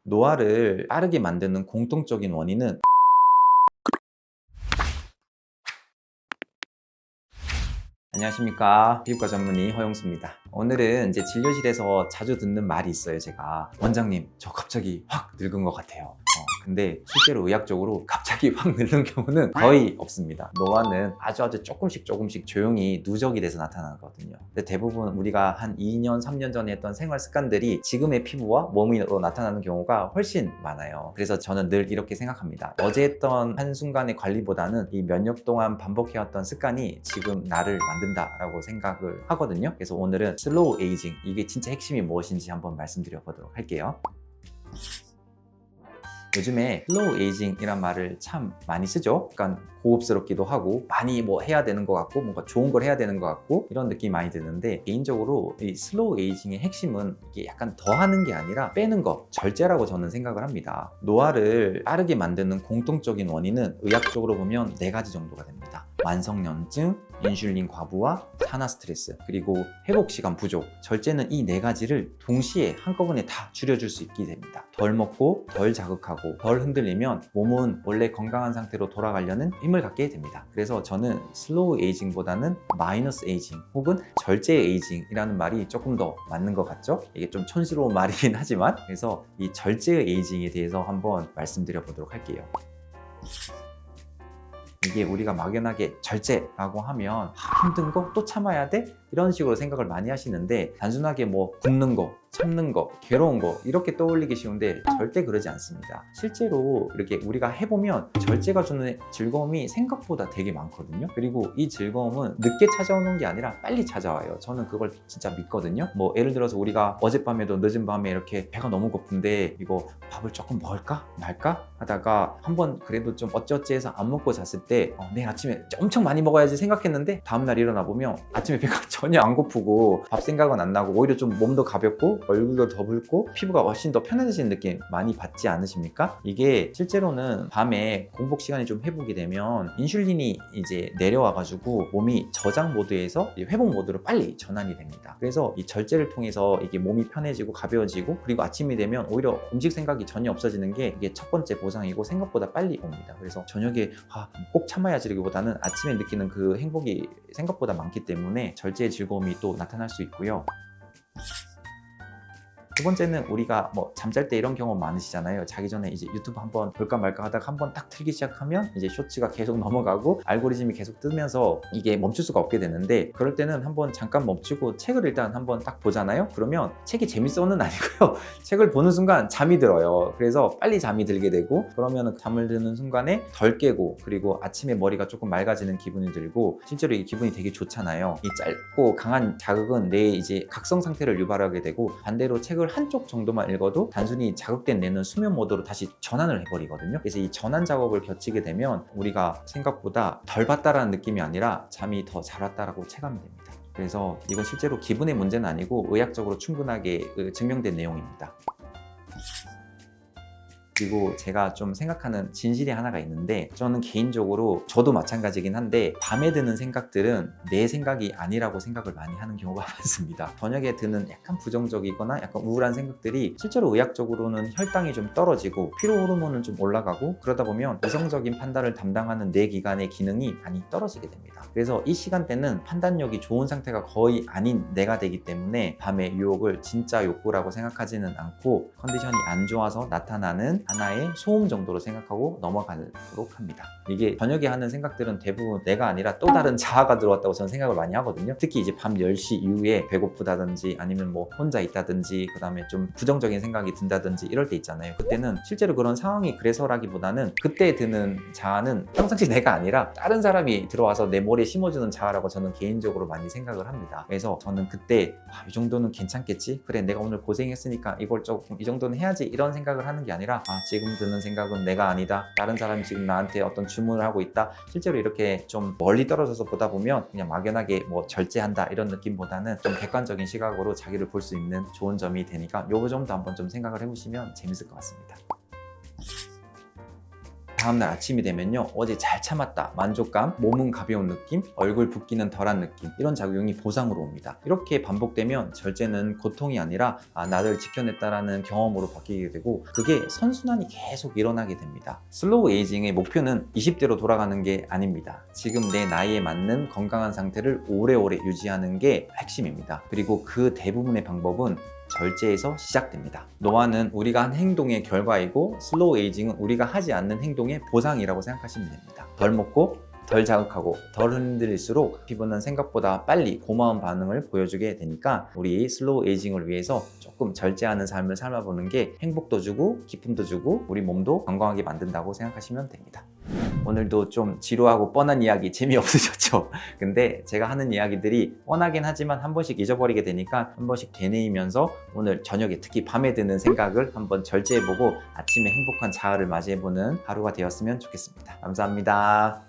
노화를 빠르게 만드는 공통적인 원인은 안녕하십니까, 피부과 전문의 허용수입니다. 오늘은 이제 진료실에서 자주 듣는 말이 있어요. 제가 원장님, 저 갑자기 확 늙은 것 같아요. 근데 실제로 의학적으로 갑자기 확 늙는 경우는 거의 없습니다. 노화는 아주 조금씩 조용히 누적이 돼서 나타나거든요. 근데 대부분 우리가 한 2년, 3년 전에 했던 생활 습관들이 지금의 피부와 몸으로 나타나는 경우가 훨씬 많아요. 그래서 저는 늘 이렇게 생각합니다. 어제 했던 한순간의 관리보다는 이 몇 년 동안 반복해왔던 습관이 지금 나를 만든다라고 생각을 하거든요. 그래서 오늘은 슬로우 에이징, 이게 진짜 핵심이 무엇인지 한번 말씀드려 보도록 할게요. 요즘에 슬로우 에이징이란 말을 참 많이 쓰죠. 약간 고급스럽기도 하고 많이 뭐 해야 되는 것 같고 뭔가 좋은 걸 해야 되는 것 같고 이런 느낌이 많이 드는데, 개인적으로 이 슬로우 에이징의 핵심은 이게 약간 더 하는 게 아니라 빼는 거, 절제라고 저는 생각을 합니다. 노화를 빠르게 만드는 공통적인 원인은 의학적으로 보면 4가지 정도가 됩니다. 만성염증, 인슐린 과부하, 산화 스트레스, 그리고 회복 시간 부족. 절제는 이 4가지를 동시에 한꺼번에 다 줄여줄 수 있게 됩니다. 덜 먹고 덜 자극하고 덜 흔들리면 몸은 원래 건강한 상태로 돌아가려는 힘을 갖게 됩니다. 그래서 저는 슬로우 에이징보다는 마이너스 에이징 혹은 절제 에이징이라는 말이 조금 더 맞는 것 같죠? 이게 좀 촌스러운 말이긴 하지만, 그래서 이 절제 에이징에 대해서 한번 말씀드려 보도록 할게요. 이게 우리가 막연하게 절제라고 하면 힘든 거 또 참아야 돼? 이런 식으로 생각을 많이 하시는데, 단순하게 뭐 굶는 거, 참는 거, 괴로운 거 이렇게 떠올리기 쉬운데 절대 그러지 않습니다. 실제로 이렇게 우리가 해보면 절제가 주는 즐거움이 생각보다 되게 많거든요. 그리고 이 즐거움은 늦게 찾아오는 게 아니라 빨리 찾아와요. 저는 그걸 진짜 믿거든요. 뭐 예를 들어서 우리가 어젯밤에도 늦은 밤에 이렇게 배가 너무 고픈데 이거 밥을 조금 먹을까 말까 하다가 한번 그래도 좀 어찌어찌 해서 안 먹고 잤을 때 내일 아침에 엄청 많이 먹어야지 생각했는데 다음날 일어나 보면 아침에 배가 전혀 안 고프고 밥 생각은 안 나고 오히려 좀 몸도 가볍고 얼굴도 더 붉고 피부가 훨씬 더 편해지는 느낌 많이 받지 않으십니까? 이게 실제로는 밤에 공복 시간이 좀 회복이 되면 인슐린이 이제 내려와가지고 몸이 저장 모드에서 회복 모드로 빨리 전환이 됩니다. 그래서 이 절제를 통해서 이게 몸이 편해지고 가벼워지고, 그리고 아침이 되면 오히려 음식 생각이 전혀 없어지는 게 이게 첫 번째 보상이고 생각보다 빨리 옵니다. 그래서 저녁에 꼭 참아야지라기보다는 아침에 느끼는 그 행복이 생각보다 많기 때문에 절제의 즐거움이 또 나타날 수 있고요. 두 번째는 우리가 뭐 잠잘 때 이런 경험 많으시잖아요. 자기 전에 이제 유튜브 한번 볼까 말까 하다가 한번 딱 틀기 시작하면 이제 쇼츠가 계속 넘어가고 알고리즘이 계속 뜨면서 이게 멈출 수가 없게 되는데, 그럴 때는 한번 잠깐 멈추고 책을 일단 한번 딱 보잖아요. 그러면 책이 재밌어는 아니고요. 책을 보는 순간 잠이 들어요. 그래서 빨리 잠이 들게 되고, 그러면 잠을 드는 순간에 덜 깨고, 그리고 아침에 머리가 조금 맑아지는 기분이 들고, 실제로 이 기분이 되게 좋잖아요. 이 짧고 강한 자극은 뇌의 이제 각성 상태를 유발하게 되고, 반대로 책을 한쪽 정도만 읽어도 단순히 자극된 뇌는 수면 모드로 다시 전환을 해버리거든요. 그래서 이 전환 작업을 거치게 되면 우리가 생각보다 덜 봤다라는 느낌이 아니라 잠이 더 잘 왔다라고 체감이 됩니다. 그래서 이건 실제로 기분의 문제는 아니고 의학적으로 충분하게 증명된 내용입니다. 그리고 제가 좀 생각하는 진실이 하나가 있는데, 저는 개인적으로 저도 마찬가지긴 한데 밤에 드는 생각들은 내 생각이 아니라고 생각을 많이 하는 경우가 많습니다. 저녁에 드는 약간 부정적이거나 약간 우울한 생각들이 실제로 의학적으로는 혈당이 좀 떨어지고 피로 호르몬은 좀 올라가고, 그러다 보면 이성적인 판단을 담당하는 뇌 기관의 기능이 많이 떨어지게 됩니다. 그래서 이 시간대는 판단력이 좋은 상태가 거의 아닌 내가 되기 때문에 밤의 유혹을 진짜 욕구라고 생각하지는 않고 컨디션이 안 좋아서 나타나는 하나의 소음 정도로 생각하고 넘어가도록 합니다. 이게 저녁에 하는 생각들은 대부분 내가 아니라 또 다른 자아가 들어왔다고 저는 생각을 많이 하거든요. 특히 이제 밤 10시 이후에 배고프다든지 아니면 뭐 혼자 있다든지 그 다음에 좀 부정적인 생각이 든다든지 이럴 때 있잖아요. 그때는 실제로 그런 상황이 그래서라기보다는 그때 드는 자아는 평상시 내가 아니라 다른 사람이 들어와서 내 머리에 심어주는 자아라고 저는 개인적으로 많이 생각을 합니다. 그래서 저는 그때 이 정도는 괜찮겠지? 그래, 내가 오늘 고생했으니까 이걸 조금 이 정도는 해야지, 이런 생각을 하는 게 아니라 지금 드는 생각은 내가 아니다, 다른 사람이 지금 나한테 어떤 주문을 하고 있다. 실제로 이렇게 좀 멀리 떨어져서 보다 보면 그냥 막연하게 뭐 절제한다 이런 느낌보다는 좀 객관적인 시각으로 자기를 볼 수 있는 좋은 점이 되니까 요 점도 한번 좀 생각을 해보시면 재밌을 것 같습니다. 다음날 아침이 되면요, 어제 잘 참았다, 만족감, 몸은 가벼운 느낌, 얼굴 붓기는 덜한 느낌, 이런 작용이 보상으로 옵니다. 이렇게 반복되면 절제는 고통이 아니라 나를 지켜냈다라는 경험으로 바뀌게 되고, 그게 선순환이 계속 일어나게 됩니다. 슬로우 에이징의 목표는 20대로 돌아가는 게 아닙니다. 지금 내 나이에 맞는 건강한 상태를 오래오래 유지하는 게 핵심입니다. 그리고 그 대부분의 방법은 절제에서 시작됩니다. 노화는 우리가 한 행동의 결과이고, 슬로우 에이징은 우리가 하지 않는 행동의 보상이라고 생각하시면 됩니다. 덜 먹고 덜 자극하고 덜 흔들릴수록 피부는 생각보다 빨리 고마운 반응을 보여주게 되니까, 우리 슬로우 에이징을 위해서 조금 절제하는 삶을 살아보는 게 행복도 주고 기쁨도 주고 우리 몸도 건강하게 만든다고 생각하시면 됩니다. 오늘도 좀 지루하고 뻔한 이야기 재미없으셨죠? 근데 제가 하는 이야기들이 뻔하긴 하지만 한 번씩 잊어버리게 되니까 한 번씩 되뇌이면서 오늘 저녁에, 특히 밤에 드는 생각을 한번 절제해보고 아침에 행복한 자아를 맞이해보는 하루가 되었으면 좋겠습니다. 감사합니다.